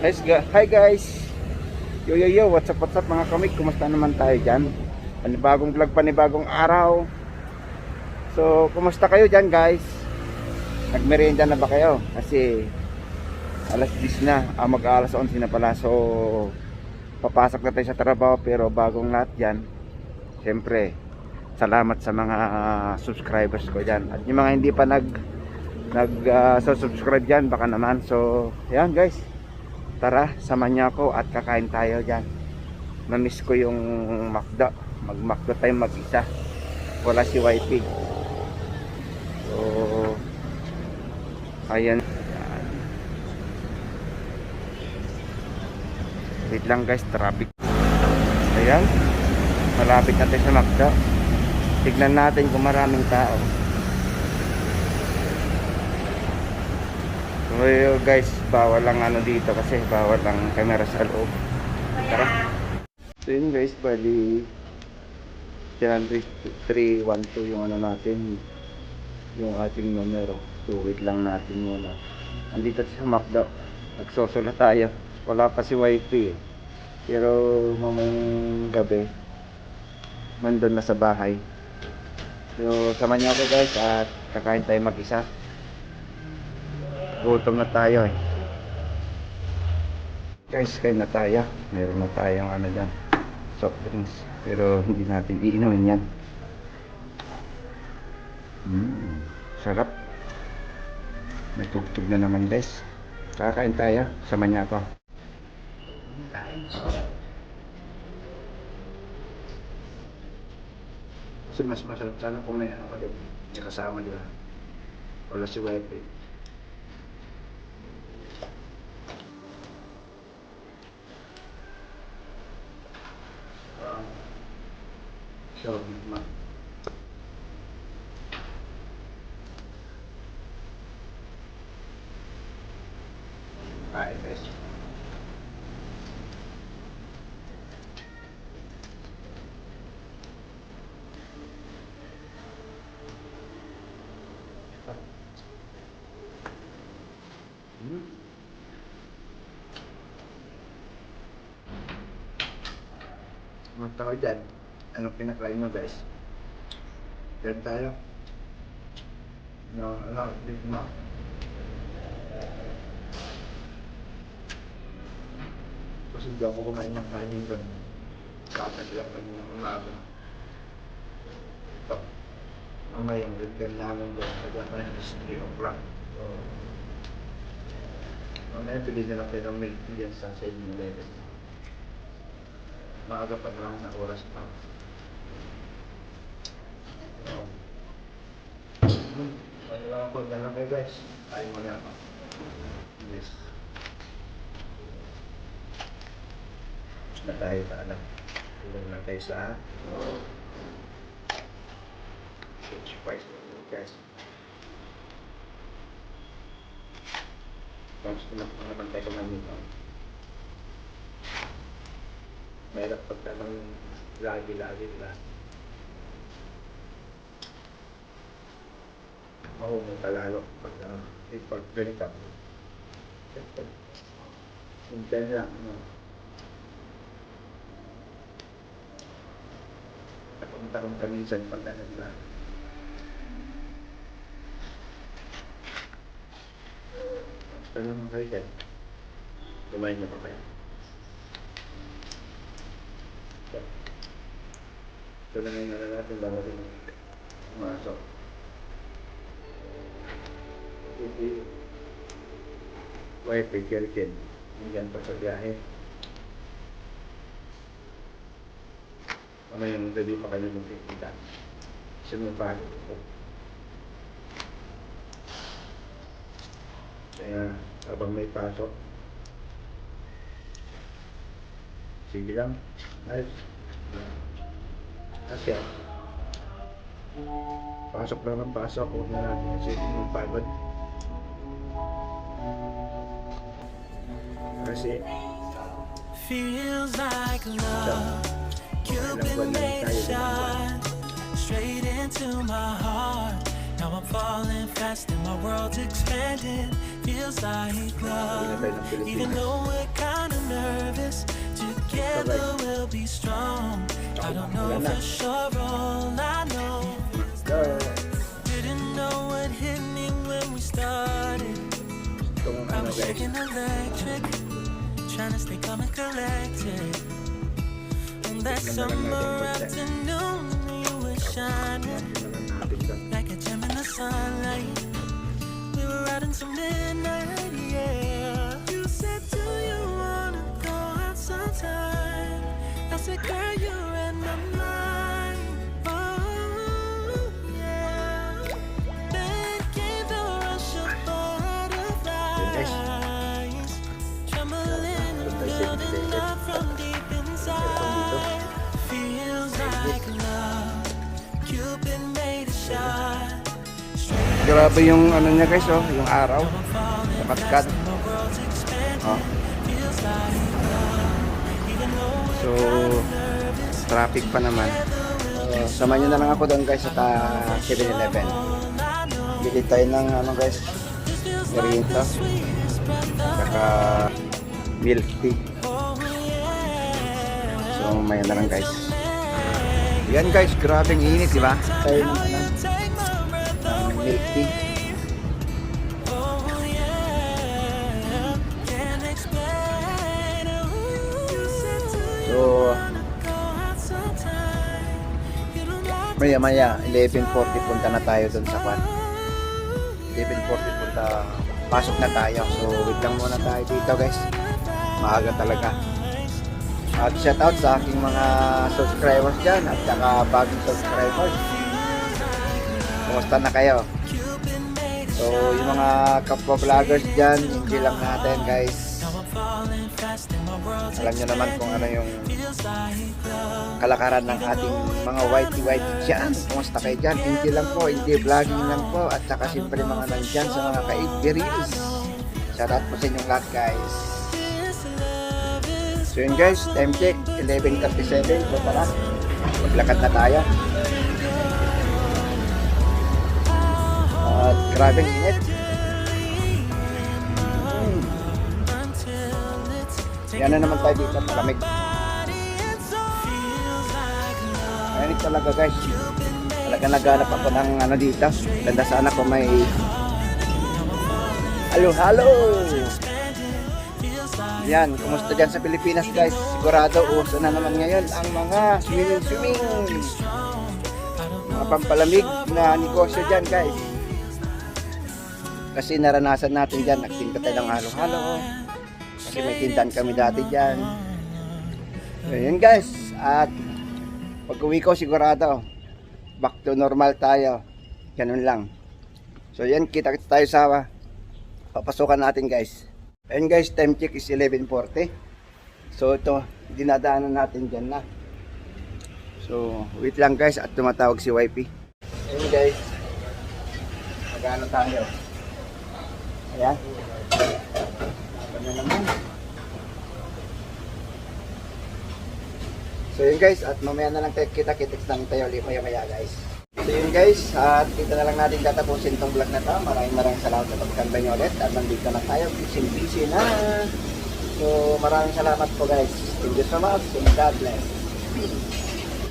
Hi guys. Yo, what's up mga kamig? Kumusta naman tayo dyan? Panibagong vlog, panibagong araw. So, kumusta kayo dyan guys? Nagmerienda na ba kayo? Kasi alas 10 na, mag-alas 11 na pala. So, papasok na tayo sa trabaho. Pero bagong lahat dyan, siyempre, salamat sa mga subscribers ko dyan. At yung mga hindi pa subscribe dyan, baka naman. So, yan guys, tara, samahan niyo ako at kakain tayo dyan. Namiss ko yung McDo. Mag-McDo tayo mag-isa. Wala si YP. So, ayan. Wait lang guys, traffic. Ayan, malapit na tayo sa McDo. Tignan natin kung maraming tao. So guys, bawal lang dito kasi bawal lang camera sa loob. Tara. So yun guys, bali 312 yung natin, yung ating numero. So wait lang natin muna. Andito sa McDo. Nagsosula tayo. Wala pa si YP pero mamayang gabi nandun na sa bahay. So samahan niyo ako guys at kakain tayo mag-isa. Gutom na tayo guys, kain na tayo. Meron na tayong dyan, soft drinks, pero hindi natin iinumin yan. Sarap. May tugtog na naman guys. Kakain tayo, sama niya ako. Kasi mas masarap sana kung may pa din kasama, diba? Wala si wifi. So, kain guys. Mga tao dyan, anong pinakain mo guys? Dyan tayo. Dito na. Kasi hindi ako kumain ng kanin doon. Kakad lang kami ng umaga. Ito. Mamaya yung ringan namin doon. Kaya pa yung 3 o'clock. So, mamaya pili na lang kayo ng milk tea yan sa 7-Eleven. Maaga pa naman na oras pa. Pagkakang po na lang kayo guys. Ayaw mo na ako. Yes. Na tayo sa Tulong lang tayo sa French fries guys. Tapos naman tayo kumain dito. Mahirap pagka ng lagi lang. Mahumong kalalo pag ganito. Hintay lang. Napunta kong kamisan pag nagla. Ano naman kayo dyan? Kumain niyo pa kayo? Ito na ngayon natin bago rin pumasok. Wifi Kirkin. Hanggang pa sa biyahe. Ano yung gabi pa kayo nung kikita? Sunod pa ako. Kaya habang may pasok, sige lang. Ayos. Kasi pasok lang ng pasok. Huwag na natin kasi magpagod. Kasi feels like love. You've been made to shine straight into my heart. Now I'm falling fast and my world's expanding. Feels like love, even though we're I don't know for sure, all I know. So, Didn't know what hit me when we started. itong I ano was guys. shaking electric, trying to stay calm and collected. On that summer afternoon, you were shining like a gem in the sunlight. We were riding some midnight, yeah. You said, do you wanna go out sometime? I said, girl, you read my mind. Oh, yeah. Then came the rush of butterflies, trembling and building up from deep inside. Feels like love. Cupid made a shot. Grabe yung ano niya guys, oh, yung araw. Kapatkat. Oh. So, traffic pa naman. Samahan nyo na lang ako doon guys sa 7-Eleven. Bili tayo ng ano guys, merienda. Saka milk tea. So, maya na lang guys. Yan guys, grabing init, di ba? Tayo ng ano, milk tea. So, maya 11:40 punta na tayo dun sa kwan. 11:40 punta, pasok na tayo. So, wait lang muna tayo dito guys. Maaga talaga. At shout out sa aking mga subscribers dyan at saka bagong subscribers. Kumusta na kayo? So, yung mga kapwa vloggers dyan, enjoy lang natin guys. Alam nyo naman kung ano yung kalakaran ng ating mga whitey dyan. Kumusta kayo dyan? Hindi lang po, hindi vlogging lang po. At saka siyempre mga nandyan sa mga ka-reels. Shoutout po sa inyong lahat guys. So yun guys, time check, 11:37. So tara, maglakad na tayo. At grabing init. Yan na naman tayo dito, malamig. Mainit talaga guys. Talaga naghanap ako ng ano dito. Ganda sana kung may halo-halo. Yan, kumusta dyan sa Pilipinas guys? Sigurado uso na naman ngayon ang mga swimming. Mga pampalamig na negosyo dyan guys. Kasi naranasan natin dyan, nagtinda tayo ng halo-halo. Kasi may tindahan kami dati dyan. So yun guys, at pag uwi ko sigurado, back to normal tayo. Ganun lang. So yan, kita tayo sa papasukan natin guys. Ayun guys, time check is 11:40. So ito, dinadaanan natin dyan na. So wait lang guys, at tumatawag si YP. Ayun guys, magano tayo. Ayan. Ano naman. So yun guys, at mamaya na lang tayo kita-kitix lang tayo ulit maya guys. So yun guys, at dito na lang natin tatapusin tong vlog na to. Maraming salamat sa pagkambay nyo ulit. At nandito na tayo, busy na. So maraming salamat po guys. Thank you so much and God bless.